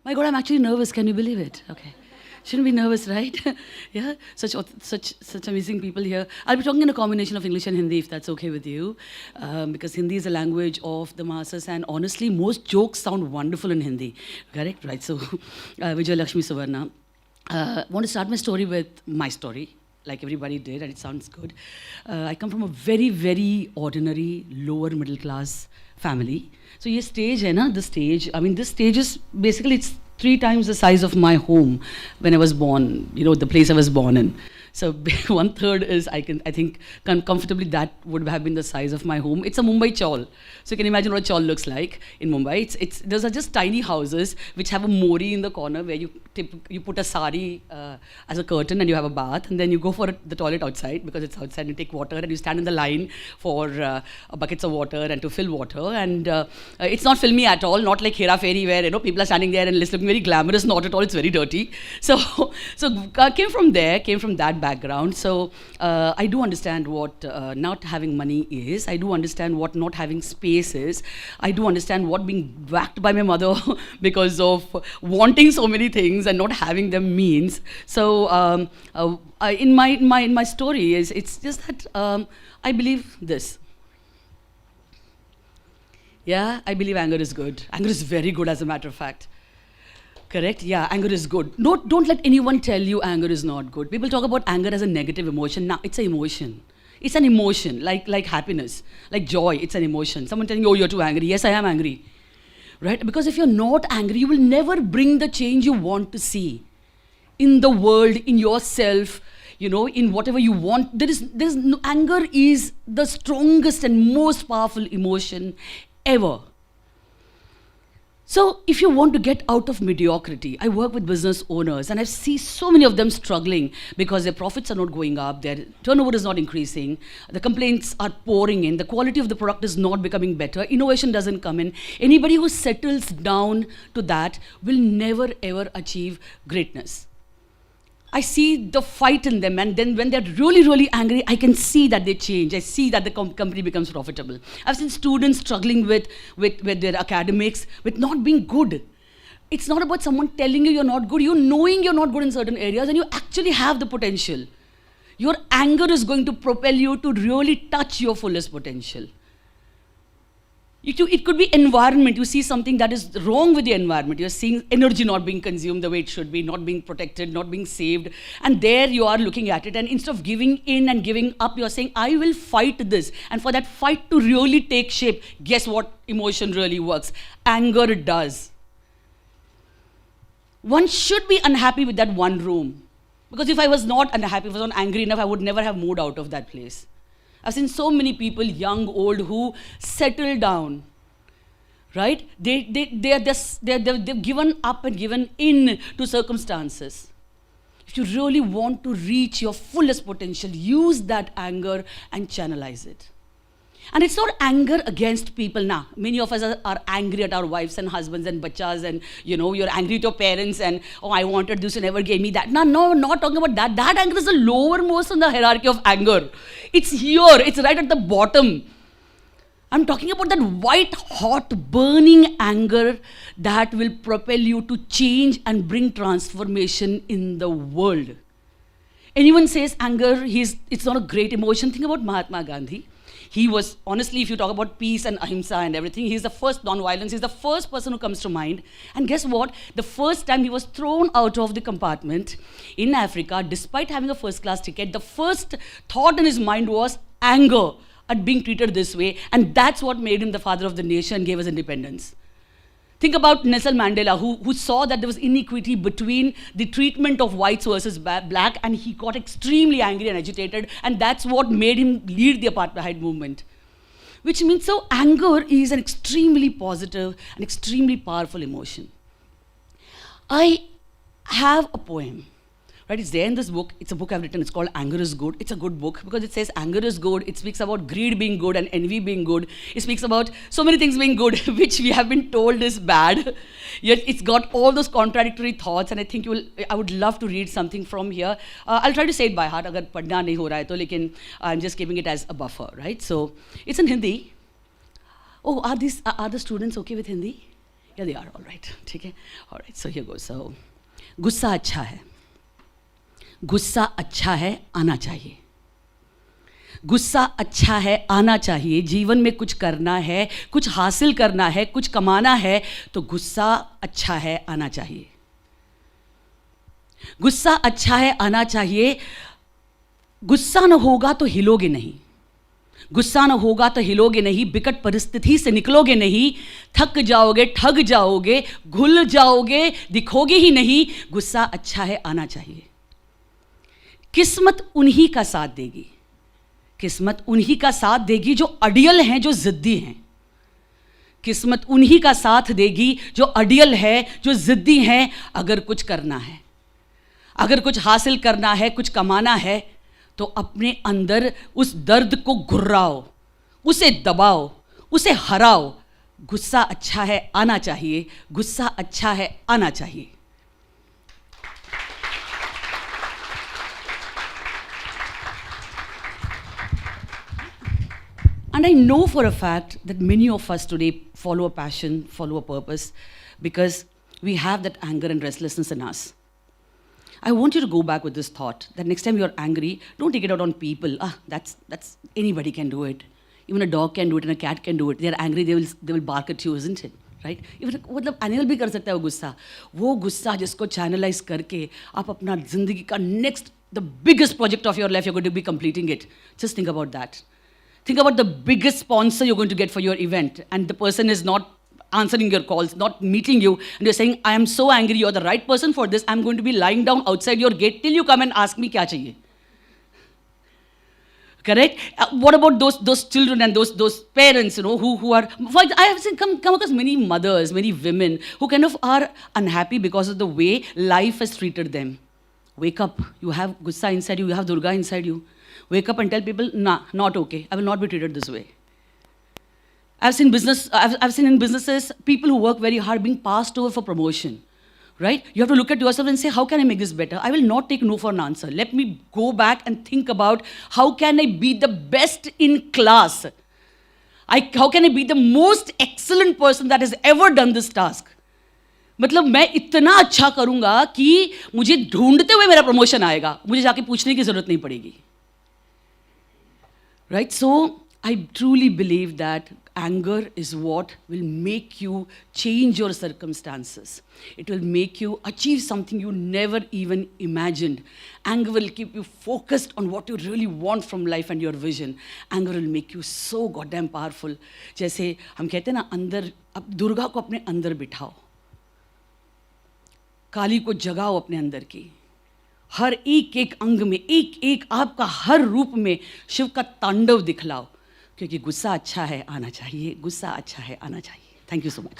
My God, I'm actually nervous. Can you believe it? Okay. Shouldn't be nervous, right? Yeah, such amazing people here. I'll be talking in a combination of English and Hindi, if that's okay with you, because Hindi is a language of the masses, and honestly, most jokes sound wonderful in Hindi. Correct, right? So, Vijay Lakshmi Suvarna. Want to start my story with my story, like everybody did, and it sounds good. I come from a very, very ordinary, lower middle class family. So ये stage है ना, the stage. I mean, this stage is basically it's 3 times the size of my home when I was born. You know, the place I was born in. So 1/3 is I think comfortably that would have been the size of my home. It's a Mumbai chawl, so you can imagine what a chawl looks like in Mumbai. Those are just tiny houses which have a mori in the corner where you put a sari as a curtain and you have a bath, and then you go for the toilet outside because it's outside. You take water and you stand in the line for buckets of water and to fill water, and it's not filmy at all. Not like Hera Fairy where people are standing there and it's looking very glamorous. Not at all. It's very dirty. So came from that background. So I do understand what not having money is. I do understand what not having space is. I do understand what being whacked by my mother because of wanting so many things and not having them means. So in my story it's just that I believe this. Yeah, I believe anger is good. Anger is very good, as a matter of fact. Correct? Yeah, anger is good. Don't let anyone tell you anger is not good. People talk about anger as a negative emotion. Now, it's an emotion. It's an emotion, like happiness, like joy. It's an emotion. Someone telling you, oh, you're too angry. Yes, I am angry. Right? Because if you're not angry, you will never bring the change you want to see in the world, in yourself, in whatever you want. Anger is the strongest and most powerful emotion ever. So if you want to get out of mediocrity, I work with business owners and I see so many of them struggling because their profits are not going up, their turnover is not increasing, the complaints are pouring in, the quality of the product is not becoming better, innovation doesn't come in. Anybody who settles down to that will never ever achieve greatness. I see the fight in them, and then when they're really, really angry, I can see that they change. I see that the company becomes profitable. I've seen students struggling with their academics, with not being good. It's not about someone telling you you're not good, you knowing you're not good in certain areas, and you actually have the potential. Your anger is going to propel you to really touch your fullest potential. It could be environment. You see something that is wrong with the environment. You're seeing energy not being consumed the way it should be, not being protected, not being saved. And there you are looking at it. And instead of giving in and giving up, you're saying, I will fight this. And for that fight to really take shape, guess what emotion really works? Anger does. One should be unhappy with that one room. Because if I was not unhappy, if I was not angry enough, I would never have moved out of that place. I've seen so many people, young, old, who settle down, right? They've given up and given in to circumstances. If you really want to reach your fullest potential, use that anger and channelize it. And it's not anger against people now. Many of us are angry at our wives and husbands and bachas, and you're angry at your parents and, oh, I wanted this, you never gave me that. No, not talking about that. That anger is the lowermost in the hierarchy of anger. It's here, it's right at the bottom. I'm talking about that white, hot, burning anger that will propel you to change and bring transformation in the world. Anyone says anger, it's not a great emotion. Think about Mahatma Gandhi. He was, honestly, if you talk about peace and ahimsa and everything, he's the first non-violence, he's the first person who comes to mind. And guess what? The first time he was thrown out of the compartment in Africa, despite having a first-class ticket, the first thought in his mind was anger at being treated this way. And that's what made him the father of the nation and gave us independence. Think about Nelson Mandela, who saw that there was inequity between the treatment of whites versus black, and he got extremely angry and agitated, and that's what made him lead the apartheid movement. Which means, so anger is an extremely positive and extremely powerful emotion. I have a poem. Right, it's there in this book. It's a book I've written. It's called Anger is Good. It's a good book because it says anger is good. It speaks about greed being good and envy being good. It speaks about so many things being good, which we have been told is bad. Yet it's got all those contradictory thoughts, and I think I would love to read something from here. I'll try to say it by heart. Agar padna nahi ho raha hai to, lekin I'm just keeping it as a buffer, right? So it's in Hindi. Oh, are the students okay with Hindi? Yeah, they are all right. ठीक है, all right. So here goes. So गुस्सा अच्छा है, गुस्सा अच्छा है, आना चाहिए. गुस्सा अच्छा है, आना चाहिए. जीवन में कुछ करना है, कुछ हासिल करना है, कुछ कमाना है, तो गुस्सा अच्छा है, आना चाहिए. गुस्सा अच्छा है, आना चाहिए. गुस्सा न होगा तो हिलोगे नहीं. गुस्सा न होगा तो हिलोगे नहीं, विकट परिस्थिति से निकलोगे नहीं, थक जाओगे, ठग जाओगे, घुल जाओगे, दिखोगे ही नहीं. गुस्सा अच्छा है, आना चाहिए. किस्मत उन्हीं का साथ देगी, किस्मत उन्हीं का साथ देगी जो अडियल हैं, जो जिद्दी हैं. किस्मत उन्हीं का साथ देगी जो अडियल है, जो जिद्दी हैं. अगर कुछ करना है, अगर कुछ हासिल करना है, कुछ कमाना है, तो अपने अंदर उस दर्द को घुर्राओ, उसे दबाओ, उसे हराओ. गुस्सा अच्छा है, आना चाहिए. गुस्सा अच्छा है, आना चाहिए. And I know for a fact that many of us today follow a passion, follow a purpose, because we have that anger and restlessness in us. I want you to go back with this thought that next time you're angry, don't take it out on people. That's anybody can do it. Even a dog can do it and a cat can do it. They're angry, they will bark at you, isn't it? Right? Even मतलब animal भी कर सकता है वो गुस्सा. वो गुस्सा जिसको चैनलाइज करके आप अपना जिंदगी का next the biggest project of your life you are going to be completing it. Just think about that. Think about the biggest sponsor you're going to get for your event, and the person is not answering your calls, not meeting you, and you're saying, I am so angry, you're the right person for this, I'm going to be lying down outside your gate till you come and ask me kya chahiye. Correct? What about those children and those parents, you know, who are, I have seen come across many mothers, many women who kind of are unhappy because of the way life has treated them. Wake up, you have gussa inside you, you have Durga inside you. Wake up and tell people, nah, not okay. I will not be treated this way. I've seen in businesses people who work very hard being passed over for promotion, right? You have to look at yourself and say, how can I make this better? I will not take no for an answer. Let me go back and think about how can I be the best in class? How can I be the most excellent person that has ever done this task? मतलब मैं इतना अच्छा करूंगा कि मुझे ढूंढते हुए मेरा प्रमोशन आएगा, मुझे जाके पूछने की जरूरत नहीं पड़ेगी. Right? So I truly believe that anger is what will make you change your circumstances. It will make you achieve something you never even imagined. Anger will keep you focused on what you really want from life and your vision. Anger will make you so goddamn powerful. जैसे हम कहते हैं ना, अंदर अब दुर्गा को अपने अंदर बिठाओ, काली को जगाओ अपने अंदर की. हर एक एक अंग में, एक एक आपका हर रूप में शिव का तांडव दिखलाओ, क्योंकि गुस्सा अच्छा है, आना चाहिए. गुस्सा अच्छा है, आना चाहिए. Thank you so much.